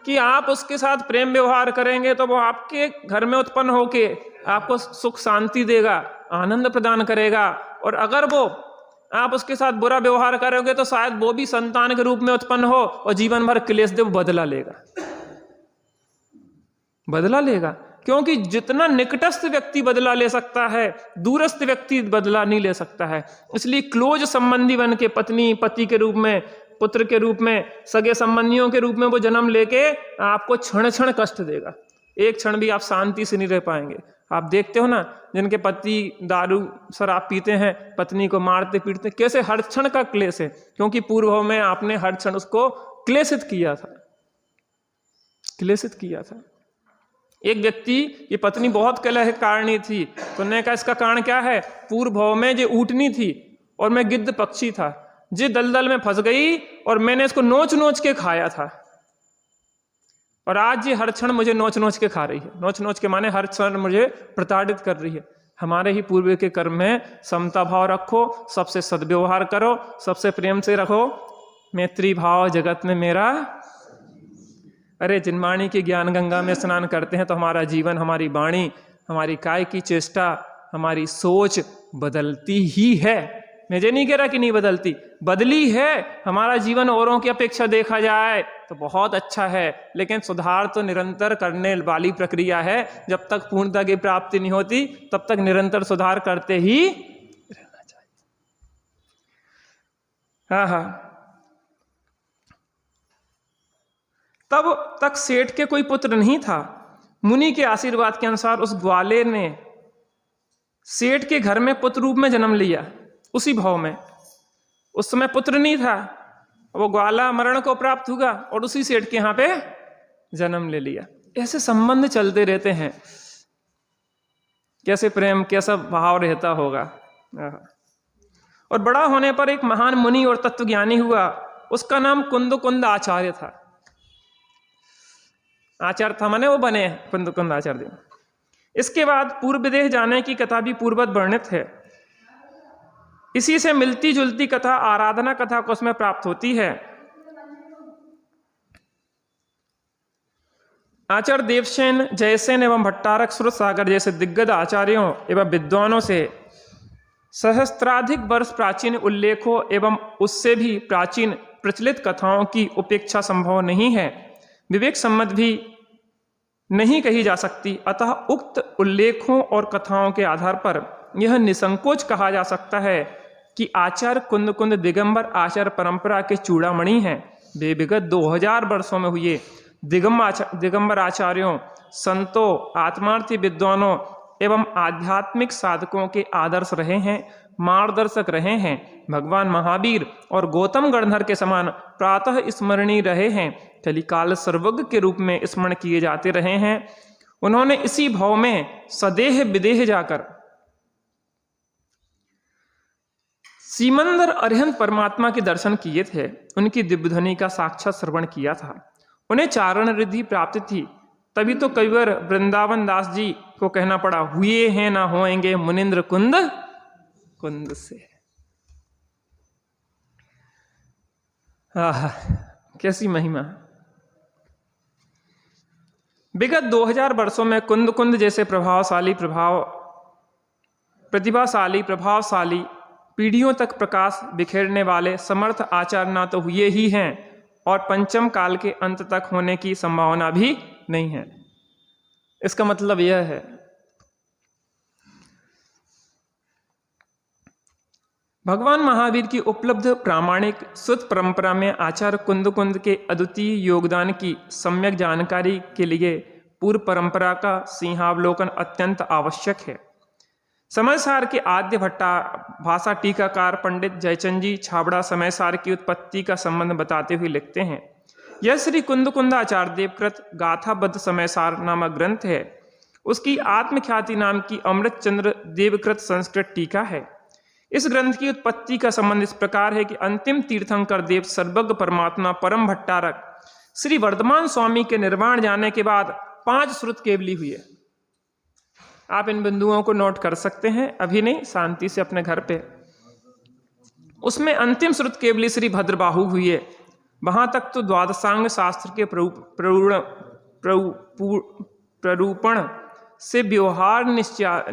[SPEAKER 1] कि आप उसके साथ प्रेम व्यवहार करेंगे तो वो आपके घर में उत्पन्न होके आपको सुख शांति देगा, आनंद प्रदान करेगा। और अगर वो आप उसके साथ बुरा व्यवहार करोगे तो शायद वो भी संतान के रूप में उत्पन्न हो और जीवन भर क्लेश दे बदला लेगा। क्योंकि जितना निकटस्थ व्यक्ति बदला ले सकता है, दूरस्थ व्यक्ति बदला नहीं ले सकता है। इसलिए क्लोज संबंधी बन के, पत्नी पति के रूप में, पुत्र के रूप में, सगे संबंधियों के रूप में वो जन्म लेके आपको क्षण क्षण कष्ट देगा। एक क्षण भी आप शांति से नहीं रह पाएंगे। आप देखते हो ना, जिनके पति दारू शराब पीते हैं, पत्नी को मारते पीटते, कैसे हर क्षण का क्लेश है, क्योंकि पूर्व में आपने हर क्षण उसको क्लेशित किया था। क्लेशित किया था। एक व्यक्ति की पत्नी बहुत कलहकारिणी थी, तो उन्होंने कहा इसका कारण क्या है? पूर्व भव में जो ऊँटनी थी और मैं गिद्ध पक्षी था, जे दलदल में फंस गई और मैंने इसको नोच नोच के खाया था, और आज ये हर क्षण मुझे नोच नोच के खा रही है। नोच नोच के माने हर क्षण मुझे प्रताड़ित कर रही है। हमारे ही पूर्व के कर्म में समता भाव रखो, सबसे सद्व्यवहार करो, सबसे प्रेम से रखो, मैत्री भाव जगत में मेरा। अरे जिनवाणी की ज्ञान गंगा में स्नान करते हैं तो हमारा जीवन, हमारी वाणी, हमारी काय की चेष्टा, हमारी सोच बदलती ही है। मैं ये नहीं कह रहा कि नहीं बदलती, बदली है। हमारा जीवन औरों की अपेक्षा देखा जाए तो बहुत अच्छा है, लेकिन सुधार तो निरंतर करने वाली प्रक्रिया है। जब तक पूर्णता की प्राप्ति नहीं होती तब तक निरंतर सुधार करते ही रहना चाहिए। हाँ, तब तक सेठ के कोई पुत्र नहीं था। मुनि के आशीर्वाद के अनुसार उस ग्वाले ने सेठ के घर में पुत्र रूप में जन्म लिया। उसी भाव में उस समय पुत्र नहीं था, वो ग्वाला मरण को प्राप्त हुआ और उसी सेठ के यहाँ पे जन्म ले लिया। ऐसे संबंध चलते रहते हैं। कैसे प्रेम, कैसा भाव रहता होगा। और बड़ा होने पर एक महान मुनि और तत्वज्ञानी हुआ। उसका नाम कुंद आचार्य था। आचार्य था माने वो बने कुंद आचार्य। इसके बाद पूर्व विदेह जाने की कथा भी पूर्ववत वर्णित है। इसी से मिलती जुलती कथा आराधना कथा को उसमें प्राप्त होती है। आचार्य देवसेन, जयसेन एवं भट्टारक, श्रुत सागर जैसे दिग्गज आचार्यों एवं विद्वानों से सहस्त्राधिक वर्ष प्राचीन उल्लेखों एवं उससे भी प्राचीन प्रचलित कथाओं की उपेक्षा संभव नहीं है, विवेक सम्मत भी नहीं कही जा सकती। अतः उक्त उल्लेखों और कथाओं के आधार पर यह निसंकोच कहा जा सकता है कि आचार्य कुंद दिगंबर आचार्य परंपरा के चूड़ामणि हैं। वे विगत 2000 वर्षों में हुए दिगंबर आचार्यों, संतों, आत्मार्थी विद्वानों एवं आध्यात्मिक साधकों के आदर्श रहे हैं, मार्गदर्शक रहे हैं। भगवान महावीर और गौतम गणधर के समान प्रातः स्मरणीय रहे हैं, कलिकाल सर्वज्ञ के रूप में स्मरण किए जाते रहे हैं। उन्होंने इसी भाव में सदेह विदेह जाकर सीमंदर अरिहंत परमात्मा के दर्शन किए थे, उनकी दिव्य ध्वनि का साक्षात श्रवण किया था। उन्हें चारण रिद्धि प्राप्त थी। तभी तो कविवर वृंदावन दास जी को कहना पड़ा, हुए हैं ना होएंगे मुनिंद्र कुंद से। कैसी महिमा। विगत 2000 वर्षों में कुंद जैसे प्रतिभाशाली पीढ़ियों तक प्रकाश बिखेरने वाले समर्थ आचार्य ना तो हुए ही हैं और पंचम काल के अंत तक होने की संभावना भी नहीं है। इसका मतलब यह है, भगवान महावीर की उपलब्ध प्रामाणिक सुत परंपरा में आचार्य कुंद के अद्वितीय योगदान की सम्यक जानकारी के लिए पूर्व परंपरा का सिंहावलोकन अत्यंत आवश्यक है। समयसार के आद्य भट्टा भाषा टीकाकार पंडित जयचंद जी छाबड़ा समयसार की उत्पत्ति का संबंध बताते हुए लिखते हैं, यह श्री कुंद आचार्य देवकृत गाथाबद्ध समयसार नामक ग्रंथ है। उसकी आत्मख्याति नाम की अमृत चंद्र देवकृत संस्कृत टीका है। इस ग्रंथ की उत्पत्ति का संबंध इस प्रकार है कि अंतिम तीर्थंकर देव सर्वज्ञ परमात्मा परम भट्टारक श्री वर्धमान स्वामी के निर्वाण जाने के बाद 5 श्रुत केवली हुए। आप इन बिंदुओं को नोट कर सकते हैं, अभी नहीं, शांति से अपने घर पे। उसमें अंतिम श्रुत केवली श्री भद्रबाहु हुए। वहां तक तो द्वादशांग शास्त्र के प्ररूपण से व्यवहार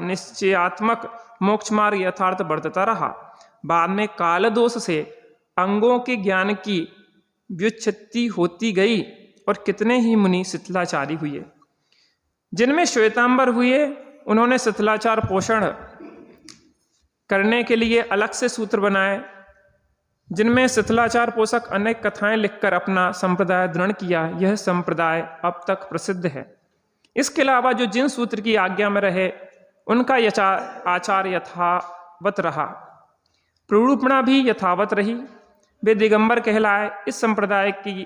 [SPEAKER 1] निश्चयात्मक मोक्ष मार्ग यथार्थ बढ़ता रहा। बाद में काल दोष से अंगों के ज्ञान की व्युत्पत्ति होती गई और कितने ही मुनि शिथिलाचारी हुए। जिनमें श्वेतांबर हुए, उन्होंने शिथिलाचार पोषण करने के लिए अलग से सूत्र बनाए, जिनमें शिथिलाचार पोषक अनेक कथाएं लिखकर अपना संप्रदाय दृढ़ किया। यह संप्रदाय अब तक प्रसिद्ध है। इसके अलावा जो जिन सूत्र की आज्ञा में रहे, उनका आचार यथावत रहा, प्ररूपणा भी यथावत रही। वे दिगंबर कहलाए। इस संप्रदाय की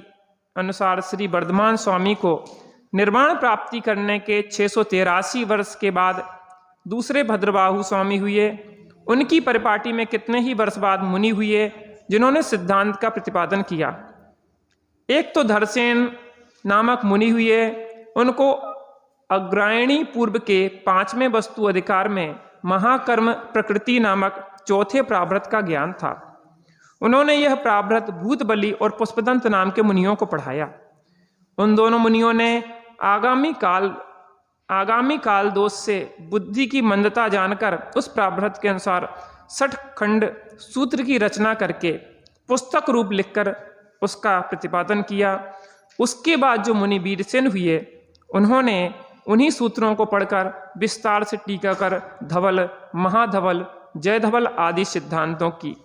[SPEAKER 1] अनुसार श्री वर्धमान स्वामी को निर्वाण प्राप्ति करने के 683 वर्ष के बाद दूसरे भद्रबाहु स्वामी हुए। उनकी परिपाटी में कितने ही वर्ष बाद मुनि हुए जिन्होंने सिद्धांत का प्रतिपादन किया। एक तो धरसेन नामक मुनि हुए, उनको अग्रायणी पूर्व के 5वें वस्तु अधिकार में महाकर्म प्रकृति नामक चौथे प्राभृत का ज्ञान था। उन्होंने यह प्राभृत भूतबली और पुष्पदंत नाम के मुनियों को पढ़ाया। उन दोनों मुनियों ने आगामी काल दोष से बुद्धि की मंदता जानकर उस प्राभृत के अनुसार 60 खंड सूत्र की रचना करके पुस्तक रूप लिखकर उसका प्रतिपादन किया। उसके बाद जो मुनि वीरसेन हुए, उन्होंने उन्हीं सूत्रों को पढ़कर विस्तार से टीका कर धवल, महाधवल, जयधवल आदि सिद्धांतों की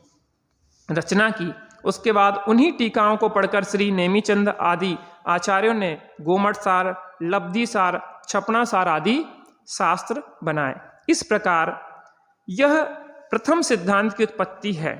[SPEAKER 1] रचना की। उसके बाद उन्हीं टीकाओं को पढ़कर श्री नेमीचंद आदि आचार्यों ने गोमठ सार, लब्धि सार, छपना सार आदि शास्त्र बनाए। इस प्रकार यह प्रथम सिद्धांत की उत्पत्ति है।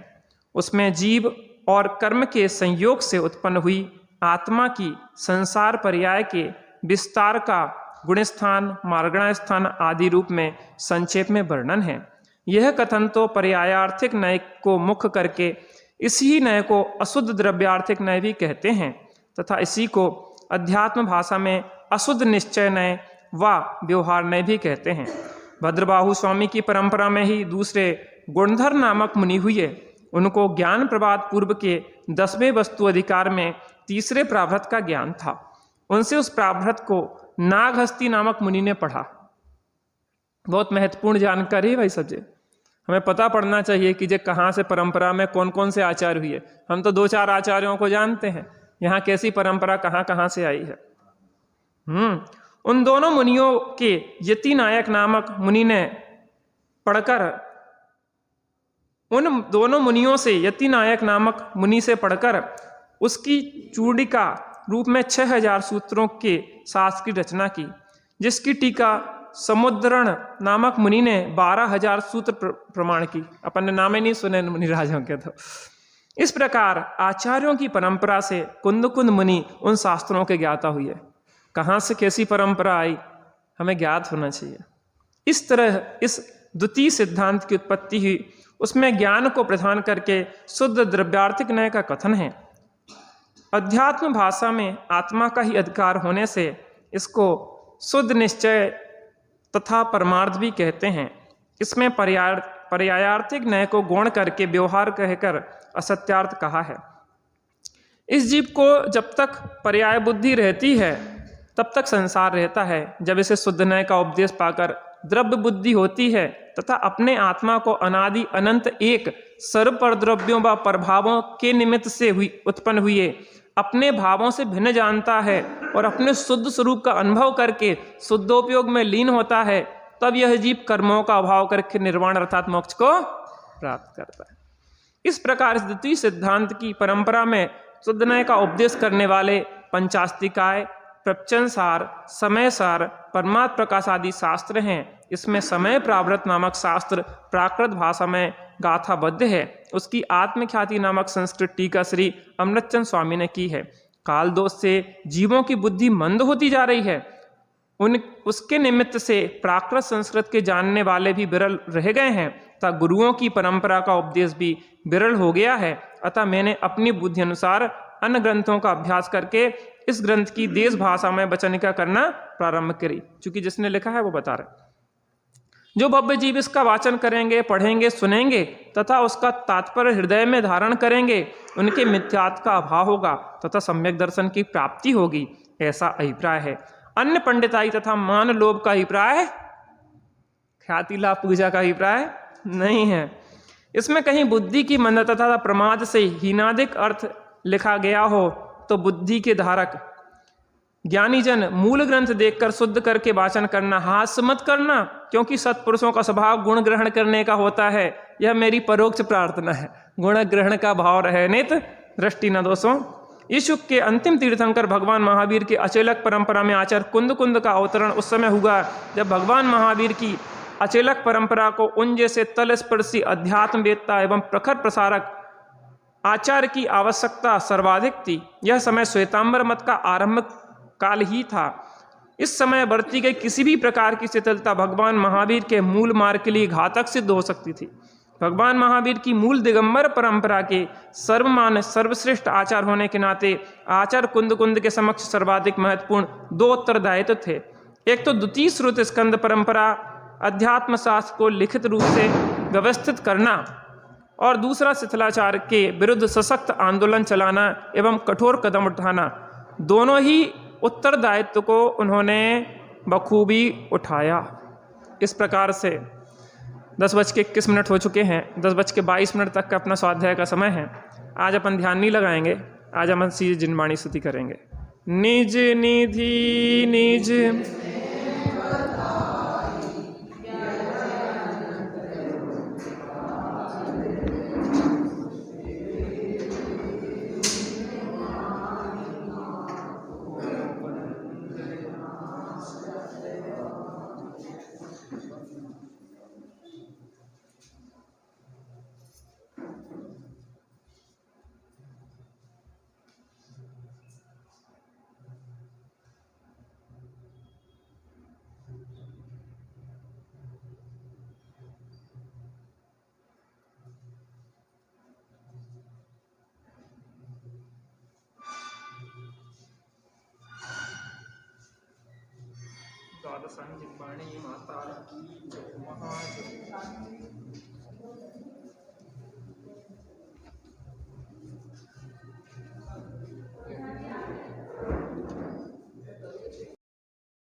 [SPEAKER 1] उसमें जीव और कर्म के संयोग से उत्पन्न हुई आत्मा की संसार पर्याय के विस्तार का गुणस्थान, मार्गणा स्थान आदि रूप में संक्षेप में वर्णन है। यह कथन तो पर्यायार्थिक न्याय को मुख्य करके इसी न्याय को अशुद्ध द्रव्यार्थिक न्याय भी कहते हैं तथा इसी को अध्यात्म भाषा में अशुद्ध निश्चय न्याय व व्यवहार न्याय भी कहते हैं। भद्रबाहु स्वामी की परंपरा में ही दूसरे गुणधर नामक मुनि हुए। उनको ज्ञान प्रभात पूर्व के 10वें वस्तु अधिकार में तीसरे प्राभृत का ज्ञान था। उनसे उस प्राभृत को नागहस्ती नामक मुनि ने पढ़ा। बहुत महत्वपूर्ण जानकारी है भाई सब जी। हमें पता पड़ना चाहिए कि जे कहाँ से परंपरा में कौन कौन से आचार्य हुए। हम तो 2-4 आचार्यों को जानते हैं, यहाँ कैसी परंपरा कहाँ कहाँ से आई है। उन दोनों मुनियों के यति नायक नामक मुनि ने पढ़कर, उन दोनों मुनियों से यति नायक नामक मुनि से पढ़कर उसकी चूड़िका रूप में 6000 सूत्रों के शास्त्र की रचना की, जिसकी टीका समुद्रण नामक मुनि ने 12000 सूत्र प्रमाण की। अपन ने नाम ही नहीं सुने मुनि राजों के। तो इस प्रकार आचार्यों की परंपरा से कुंद मुनि उन शास्त्रों के ज्ञाता हुए। कहाँ से कैसी परंपरा आई हमें ज्ञात होना चाहिए। इस तरह इस द्वितीय सिद्धांत की उत्पत्ति हुई। उसमें ज्ञान को प्रधान करके शुद्ध द्रव्यार्थिक न्याय का कथन है। अध्यात्म भाषा में आत्मा का ही अधिकार होने से इसको शुद्ध निश्चय तथा परमार्थ भी कहते हैं। इसमें पर्यायार्थिक न्याय को गौण करके व्यवहार कहकर असत्यार्थ कहा है। इस जीव को जब तक पर्याय बुद्धि रहती है तब तक संसार रहता है। जब इसे शुद्ध न्याय का उपदेश पाकर द्रव्य बुद्धि होती है तथा अपने आत्मा को अनादि अनंत एक सर्व परद्रव्यों व प्रभावों के निमित्त से उत्पन्न हुए अपने भावों से भिन्न जानता है और अपने शुद्ध स्वरूप का अनुभव करके शुद्धोपयोग में लीन होता है, तब यह जीव कर्मों का अभाव करके निर्वाण अर्थात मोक्ष को प्राप्त करता है। इस प्रकार इस द्वितीय सिद्धांत की परंपरा में शुद्ध न्याय का उपदेश करने वाले पंचास्तिकाय, प्रवचन सार, समय सार, परमार्थ प्रकाश आदि शास्त्र हैं। इसमें समय प्रावृत नामक शास्त्र प्राकृत भाषा में गाथाबद्ध है। उसकी आत्मख्याति नामक संस्कृत टीका श्री अमृतचंद स्वामी ने की है। काल दोष से जीवों की बुद्धि मंद होती जा रही है। उसके निमित्त से प्राकृत संस्कृत के जानने वाले भी विरल रह गए हैं तथा गुरुओं की परंपरा का उपदेश भी विरल हो गया है। अतः मैंने अपनी बुद्धि अनुसार अन्य ग्रंथों का अभ्यास करके इस ग्रंथ की देश भाषा में वचनिका करना प्रारंभ करी। चूंकि जिसने लिखा है वो बता रहे। जो भव्य जीव इसका वाचन करेंगे, पढ़ेंगे, सुनेंगे तथा उसका तात्पर्य हृदय में धारण करेंगे, उनके मिथ्यात्व का अभाव होगा तथा सम्यक दर्शन की प्राप्ति होगी, ऐसा अभिप्राय है। अन्य पंडिताई तथा मान लोभ का अभिप्राय, ख्याति लाभ पूजा का अभिप्राय नहीं है। इसमें कहीं बुद्धि की मंदता तथा प्रमाद से हीनादिक अर्थ लिखा गया हो तो बुद्धि के धारक ज्ञानी जन मूल ग्रंथ देखकर शुद्ध करके वाचन करना, हास्य मत करना, क्योंकि सत्पुरुषों का स्वभाव गुण ग्रहण करने का होता है। यह मेरी परोक्ष प्रार्थना है। गुण ग्रहण का भाव रहे नित दृष्टि न दोषों। इस युग के अंतिम तीर्थंकर भगवान महावीर के अचेलक परंपरा में आचार्य कुंद का अवतरण उस समय हुआ जब भगवान महावीर की अचेलक परंपरा को उन जैसे तल स्पर्शी अध्यात्म वेत्ता एवं प्रखर प्रसारक आचार की आवश्यकता सर्वाधिक थी। यह समय श्वेतांबर मत का आरंभ काल ही था। इस समय बरती गई किसी भी प्रकार की शिथिलता भगवान महावीर के मूल मार्ग के लिए घातक सिद्ध हो सकती थी। भगवान महावीर की मूल दिगंबर परंपरा के सर्वमान्य सर्वश्रेष्ठ आचार होने के नाते आचार कुंद कुंद के समक्ष सर्वाधिक महत्वपूर्ण दो उत्तरदायित्व थे। एक तो द्वितीय श्रुत स्कंद परंपरा अध्यात्म शास्त्र को लिखित रूप से व्यवस्थित करना और दूसरा शिथिलाचार के विरुद्ध सशक्त आंदोलन चलाना एवं कठोर कदम उठाना। दोनों ही उत्तरदायित्व को उन्होंने बखूबी उठाया। इस प्रकार से 10:21 हो चुके हैं। 10:22 तक का अपना स्वाध्याय का समय है। आज अपन ध्यान नहीं लगाएंगे, आज हम सीधे जिनवाणी स्तुति करेंगे। निज निधि निज द्वादशांग जिनवाणी माता की जय।